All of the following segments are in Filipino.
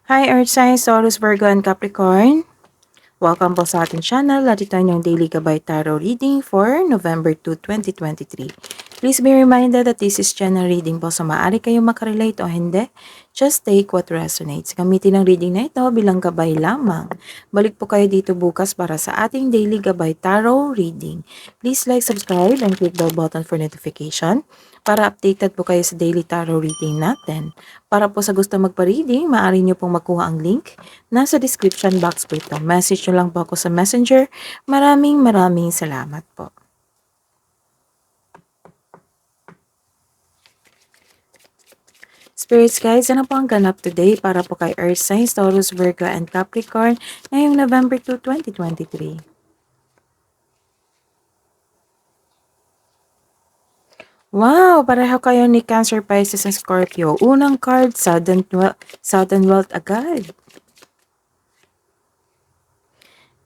Hi Earth Signs, Taurus, Virgo, and Capricorn. Welcome po sa ating channel. At ito yung Daily Gabay Tarot Reading for November 2, 2023. Please be reminded that this is general reading po, so maaari kayong makarelate o hindi. Just take what resonates. Gamitin ang reading na ito bilang gabay lamang. Balik po kayo dito bukas para sa ating Daily Gabay Tarot Reading. Please like, subscribe, and click the button for notification para updated po kayo sa Daily Tarot Reading natin. Para po sa gusto magpa-reading, maaari nyo pong makuha ang link nasa description box po ito. Message nyo lang po ako sa Messenger. Maraming salamat po. Spirits guys, ano po ang ganap today para po kay Earth Signs, Taurus, Virgo, and Capricorn ngayong November 2, 2023? Wow! Pareho kayo ni Cancer, Pisces, and Scorpio. Unang card, sudden wealth agad.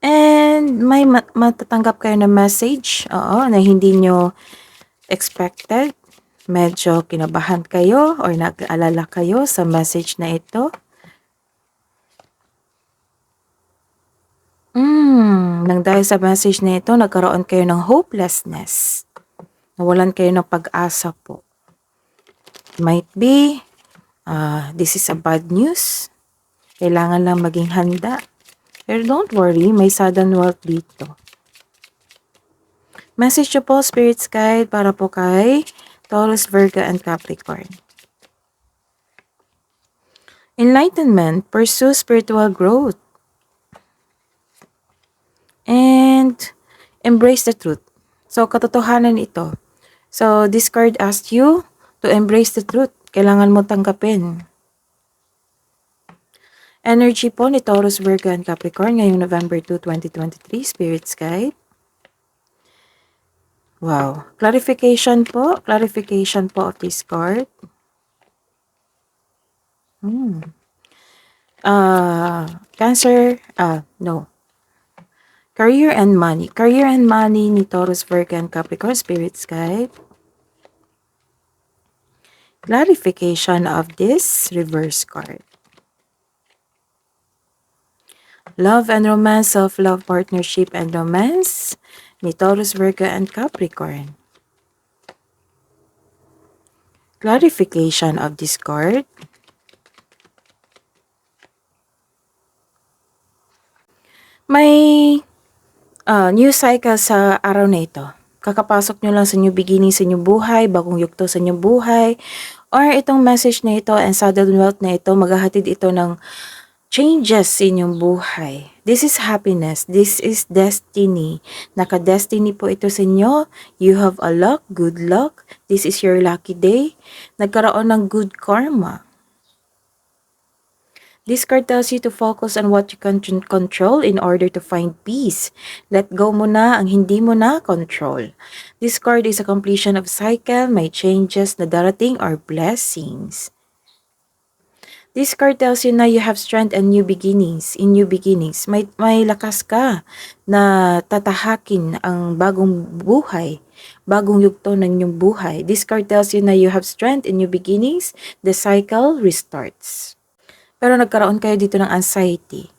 And may matatanggap kayo na message, na hindi nyo expected. Medyo kinabahan kayo or nag-aalala kayo sa message na ito. Nang dahil sa message na ito, nagkaroon kayo ng hopelessness. Nawalan kayo ng pag-asa po. Might be, this is a bad news. Kailangan lang maging handa. Pero don't worry, may sudden wealth dito. Message nyo po, Spirits Guide, para po kay Taurus, Virgo, and Capricorn. Enlightenment, pursue spiritual growth. And embrace the truth. So, katotohanan ito. So, this card asks you to embrace the truth. Kailangan mo tanggapin. Energy po ni Taurus, Virgo, and Capricorn ngayong November 2, 2023, Spirits Guide. Wow. Clarification po of this card. Cancer, no. Career and money. Career and money ni Taurus, Virgo, and Capricorn, Spirits Guide. Clarification of this reverse card. Love and romance, self-love, partnership, and romance ni Taurus, Virgo, and Capricorn. Clarification of this card. May new cycle sa araw na ito. Kakapasok nyo lang sa new beginning sa inyong buhay, bagong yugto sa inyong buhay, or itong message na ito and sudden wealth na ito, maghahatid ito ng changes sa inyong buhay. This is happiness. This is destiny. Naka-destiny po ito sa inyo. You have a luck, good luck. This is your lucky day. Nagkaroon ng good karma. This card tells you to focus on what you can control in order to find peace. Let go mo na ang hindi mo na control. This card is a completion of cycle, may changes na darating or blessings. This card tells you na you have strength and new beginnings. In new beginnings, may lakas ka na tatahakin ang bagong buhay, bagong yugto ng inyong buhay. This card tells you na you have strength in new beginnings. The cycle restarts. Pero nagkaroon kayo dito ng anxiety.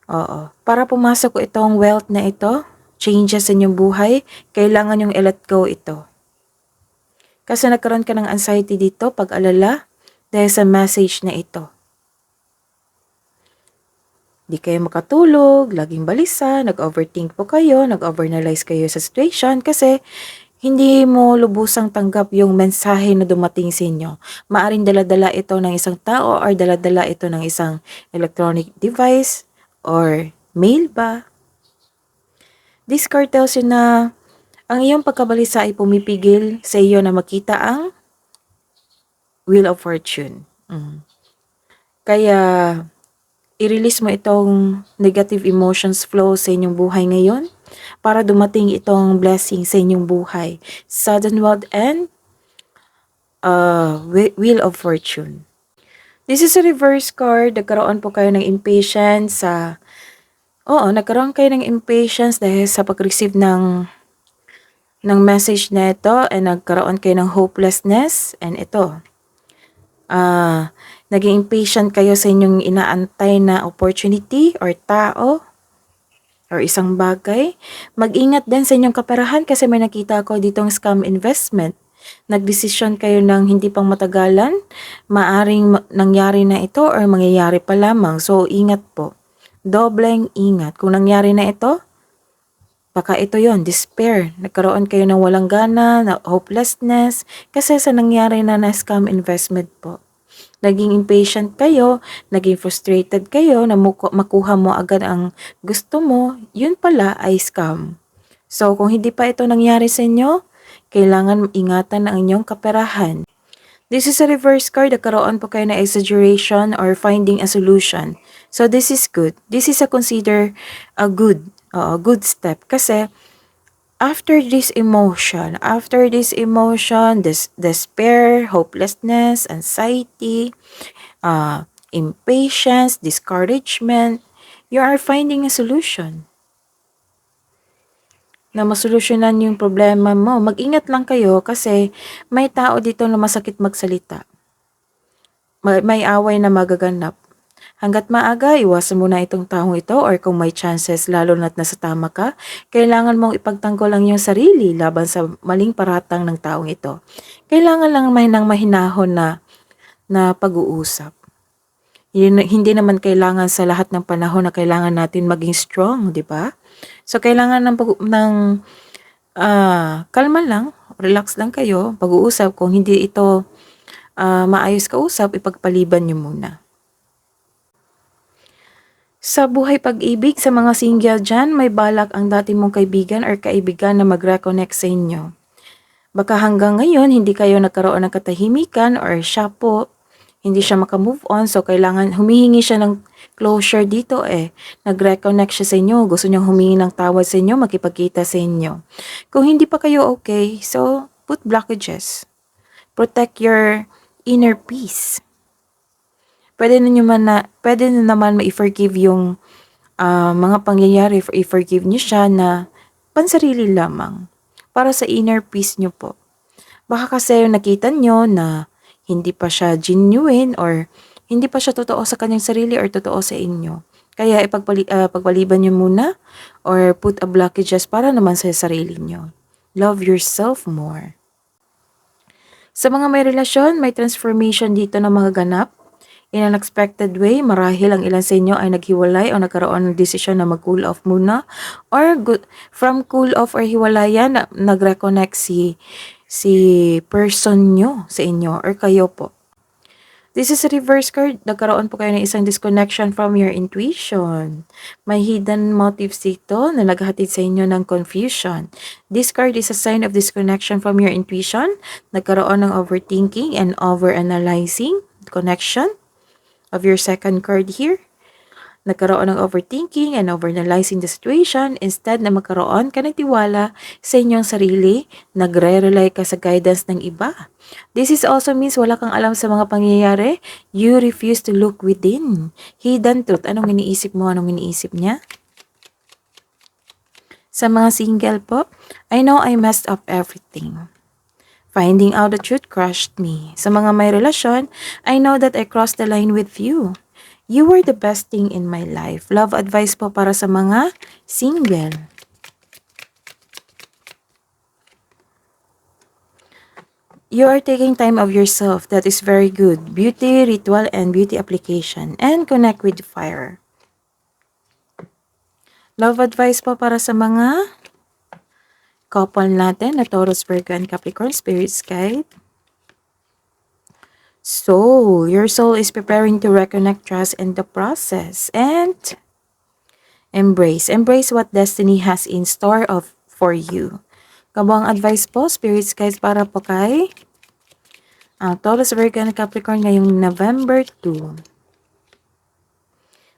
Oo. Para pumasok ko itong wealth na ito, changes sa inyong buhay, kailangan yung i-let go ito. Kasi nagkaroon ka ng anxiety dito, pag-alala, dahil sa message na ito. Di kayo makatulog, laging balisa, nag-overthink po kayo, nag-overanalyze kayo sa situation kasi hindi mo lubusang tanggap yung mensahe na dumating sa inyo. Maaring daladala ito ng isang tao or daladala ito ng isang electronic device or mail ba. This card tells you na ang iyong pagkabalisa ay pumipigil sa iyo na makita ang Wheel of Fortune. Kaya, i-release mo itong negative emotions flow sa inyong buhay ngayon para dumating itong blessing sa inyong buhay. Sudden wealth and Wheel of Fortune. This is a reverse card. Nagkaroon po kayo ng impatience nagkaroon kayo ng impatience dahil sa pag-receive ng message na ito and nagkaroon kayo ng hopelessness and ito. Naging impatient kayo sa inyong inaantay na opportunity or tao or isang bagay. Mag-ingat din sa inyong kaperahan kasi may nakita ako ditong scam investment. Nagdesisyon kayo ng hindi pang matagalan, maaring nangyari na ito or mangyayari pa lamang. So, ingat po. Dobleng ingat. Kung nangyari na ito, baka ito yon despair. Nagkaroon kayo ng walang gana, na hopelessness, kasi sa nangyari na scam investment po. Naging impatient kayo, naging frustrated kayo, na makuha mo agad ang gusto mo, yun pala ay scam. So, kung hindi pa ito nangyari sa inyo, kailangan ingatan ang inyong kaperahan. This is a reverse card. Nagkaroon po kayo na exaggeration or finding a solution. So, this is good. This is a consider a good step. Kasi, after this emotion, despair, hopelessness, anxiety, impatience, discouragement, you are finding a solution na masolusyonan yung problema mo. Mag-ingat lang kayo kasi may tao dito na masakit magsalita. May away na magaganap. Hanggat maaga, iwasan mo na itong taong ito or kung may chances lalo na't nasa tama ka, kailangan mong ipagtanggol ang iyong sarili laban sa maling paratang ng taong ito. Kailangan lang may nang mahinahon na pag-uusap. Hindi naman kailangan sa lahat ng panahon na kailangan natin maging strong, di ba? So, kailangan ng kalma lang, relax lang kayo, pag-uusap. Kung hindi ito maayos kausap, ipagpaliban nyo muna. Sa buhay pag-ibig, sa mga single dyan, may balak ang dati mong kaibigan or kaibigan na mag-reconnect sa inyo. Baka hanggang ngayon, hindi kayo nagkaroon ng katahimikan or siya po, hindi siya makamove on. So, kailangan humihingi siya ng closure dito Nag-reconnect siya sa inyo. Gusto niyang humingi ng tawad sa inyo, makipagkita sa inyo. Kung hindi pa kayo okay, so put blockages. Protect your inner peace. Pwede na naman ma-forgive yung mga pangyayari, i-forgive niyo siya na pansarili lamang. Para sa inner peace niyo po. Baka kasi nakita niyo na hindi pa siya genuine or hindi pa siya totoo sa kanyang sarili or totoo sa inyo. Kaya pagpaliban niyo muna or put a blockages para naman sa sarili niyo. Love yourself more. Sa mga may relasyon, may transformation dito na mga ganap. In an unexpected way, marahil ang ilan sa inyo ay naghiwalay o nagkaroon ng desisyon na mag-cool off muna or from cool off or hiwalayan, nag-reconnect si person nyo sa inyo or kayo po. This is a reverse card. Nagkaroon po kayo ng isang disconnection from your intuition. May hidden motives dito na naghatid sa inyo ng confusion. This card is a sign of disconnection from your intuition. Nagkaroon ng overthinking and overanalyzing connection of your second card here. Nagkaroon ng overthinking and overanalyzing the situation instead na magkaroon ka ng tiwala sa inyong sarili, nagre-rely ka sa guidance ng iba. This is also means wala kang alam sa mga pangyayari, you refuse to look within. Hidden truth, anong iniisip mo, anong iniisip niya? Sa mga single po, I know I messed up everything. Finding out the truth crushed me. Sa mga may relasyon, I know that I crossed the line with you. You were the best thing in my life. Love advice po para sa mga single. You are taking time of yourself. That is very good. Beauty, ritual, and beauty application. And connect with fire. Love advice po para sa mga couple natin na Taurus, Virgo, and Capricorn, Spirit's Guide. So, your soul is preparing to reconnect, trust in the process, and embrace what destiny has in store for you. Kabang advice po, Spirit's Guides para po kay Taurus, Virgo, and Capricorn ngayong November 2.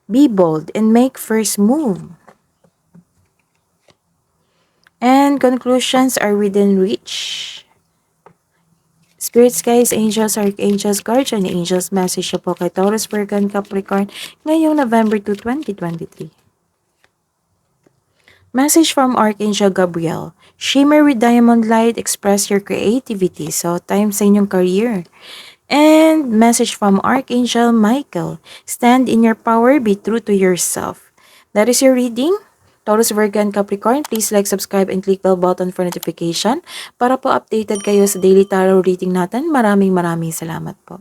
Be bold and make first move. And conclusions are within reach. Spirits, guys, angels, archangels, guardian angels, message po kay Taurus, Virgo, and Capricorn ngayong November 2, 2023. Message from Archangel Gabriel. Shimmer with diamond light, express your creativity. So, time sa inyong career. And message from Archangel Michael. Stand in your power, be true to yourself. That is your reading. Taurus, Virgo, and Capricorn, please like, subscribe, and click bell button for notification para po updated kayo sa daily tarot reading natin. Maraming salamat po.